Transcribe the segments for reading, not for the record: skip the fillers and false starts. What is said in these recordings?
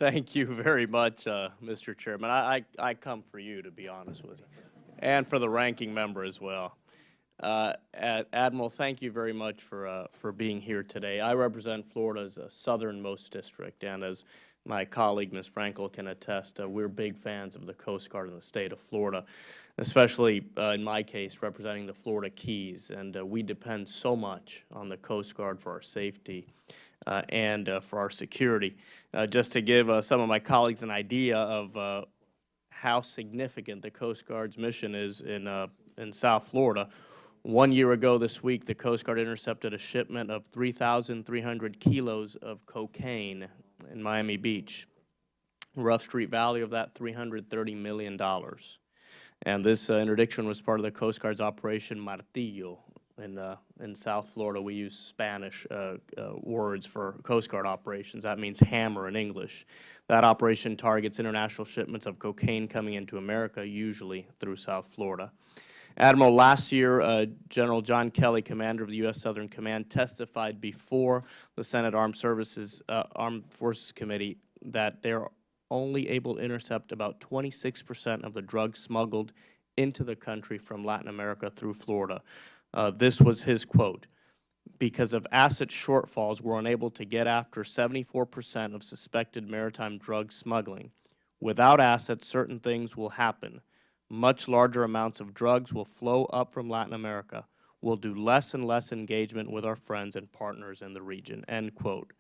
Thank you very much, Mr. Chairman. I come for you, to be honest with you, and for the ranking member as well. Admiral, thank you very much for being here today. I represent Florida's southernmost district, and as my colleague, Ms. Frankel, can attest, we're big fans of the Coast Guard in the state of Florida, especially in my case, representing the Florida Keys, and we depend so much on the Coast Guard for our safety and for our security. Just to give some of my colleagues an idea of how significant the Coast Guard's mission is in South Florida, 1 year ago this week, the Coast Guard intercepted a shipment of 3,300 kilos of cocaine in Miami Beach. Rough street value of that, $330 million. And this interdiction was part of the Coast Guard's Operation Martillo. In South Florida, we use Spanish words for Coast Guard operations. That means hammer in English. That operation targets international shipments of cocaine coming into America, usually through South Florida. Admiral, last year, General John Kelly, commander of the U.S. Southern Command, testified before the Senate Armed Forces Committee that they're only able to intercept about 26% of the drugs smuggled into the country from Latin America through Florida. This was his quote: "Because of asset shortfalls, we're unable to get after 74% of suspected maritime drug smuggling. Without assets, certain things will happen. Much larger amounts of drugs will flow up from Latin America. We'll do less and less engagement with our friends and partners in the region," end quote.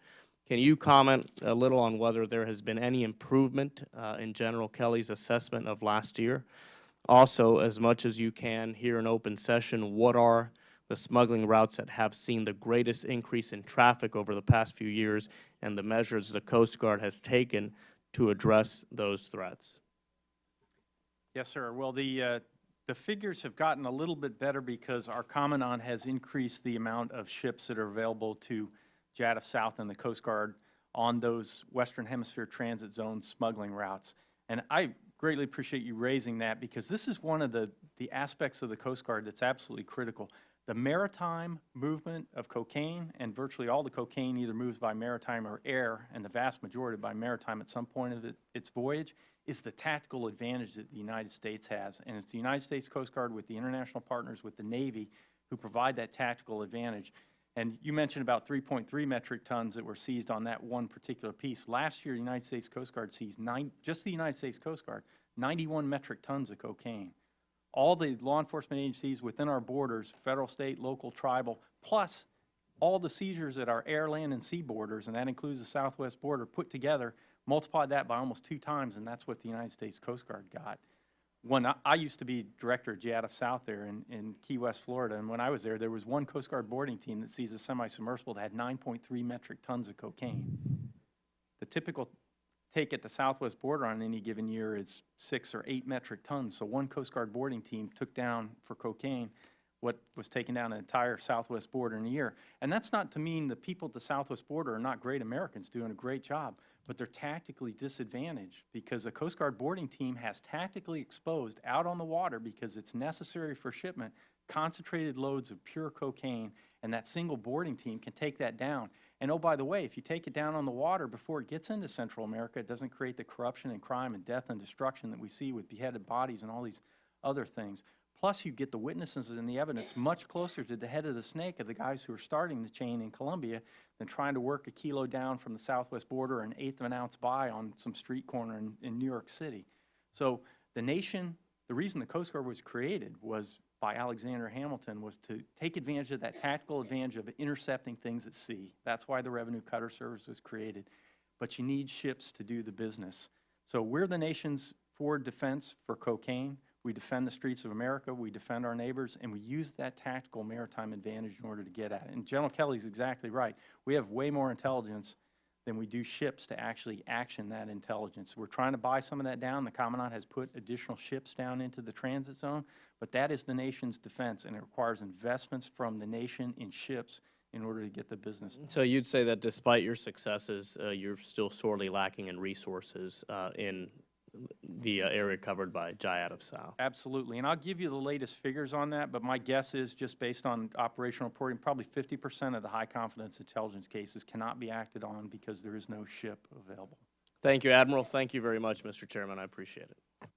Can you comment a little on whether there has been any improvement in General Kelly's assessment of last year? Also, as much as you can here in open session, what are the smuggling routes that have seen the greatest increase in traffic over the past few years and the measures the Coast Guard has taken to address those threats? Yes, sir. Well, the figures have gotten a little bit better because our Commandant has increased the amount of ships that are available to JADF South and the Coast Guard on those Western Hemisphere transit zone smuggling routes. And I greatly appreciate you raising that, because this is one of the aspects of the Coast Guard that's absolutely critical. The maritime movement of cocaine, and virtually all the cocaine either moves by maritime or air, and the vast majority by maritime at some point of its voyage, is the tactical advantage that the United States has. And it's the United States Coast Guard with the international partners, with the Navy, who provide that tactical advantage. And you mentioned about 3.3 metric tons that were seized on that one particular piece. Last year, the United States Coast Guard seized, just the United States Coast Guard, 91 metric tons of cocaine. All the law enforcement agencies within our borders, federal, state, local, tribal, plus all the seizures at our air, land, and sea borders, and that includes the southwest border, put together, multiply that by almost 2 times, and that's what the United States Coast Guard got. When I used to be director of JADF South there in Key West, Florida, and when I was there was one Coast Guard boarding team that seized a semi-submersible that had 9.3 metric tons of cocaine. The typical take at the southwest border on any given year is 6 or 8 metric tons. So one Coast Guard boarding team took down for cocaine what was taken down the entire southwest border in a year. And that's not to mean the people at the southwest border are not great Americans doing a great job, but they're tactically disadvantaged because a Coast Guard boarding team has tactically exposed out on the water, because it's necessary for shipment, concentrated loads of pure cocaine, and that single boarding team can take that down. And oh, by the way, if you take it down on the water before it gets into Central America, it doesn't create the corruption and crime and death and destruction that we see with beheaded bodies and all these other things. Plus, you get the witnesses and the evidence much closer to the head of the snake of the guys who are starting the chain in Colombia than trying to work a kilo down from the southwest border, an 1/8 of an ounce by on some street corner in New York City. So the nation, the reason the Coast Guard was created was by Alexander Hamilton, was to take advantage of that tactical advantage of intercepting things at sea. That's why the Revenue Cutter Service was created. But you need ships to do the business. So we're the nation's forward defense for cocaine. We defend the streets of America, we defend our neighbors, and we use that tactical maritime advantage in order to get at it. And General Kelly's exactly right. We have way more intelligence than we do ships to actually action that intelligence. We're trying to buy some of that down. The Commandant has put additional ships down into the transit zone, but that is the nation's defense, and it requires investments from the nation in ships in order to get the business done. So you'd say that despite your successes, you're still sorely lacking in resources in the area covered by JADF South. Absolutely, and I'll give you the latest figures on that, but my guess is, just based on operational reporting, probably 50% of the high confidence intelligence cases cannot be acted on because there is no ship available. Thank you, Admiral. Thank you very much, Mr. Chairman. I appreciate it.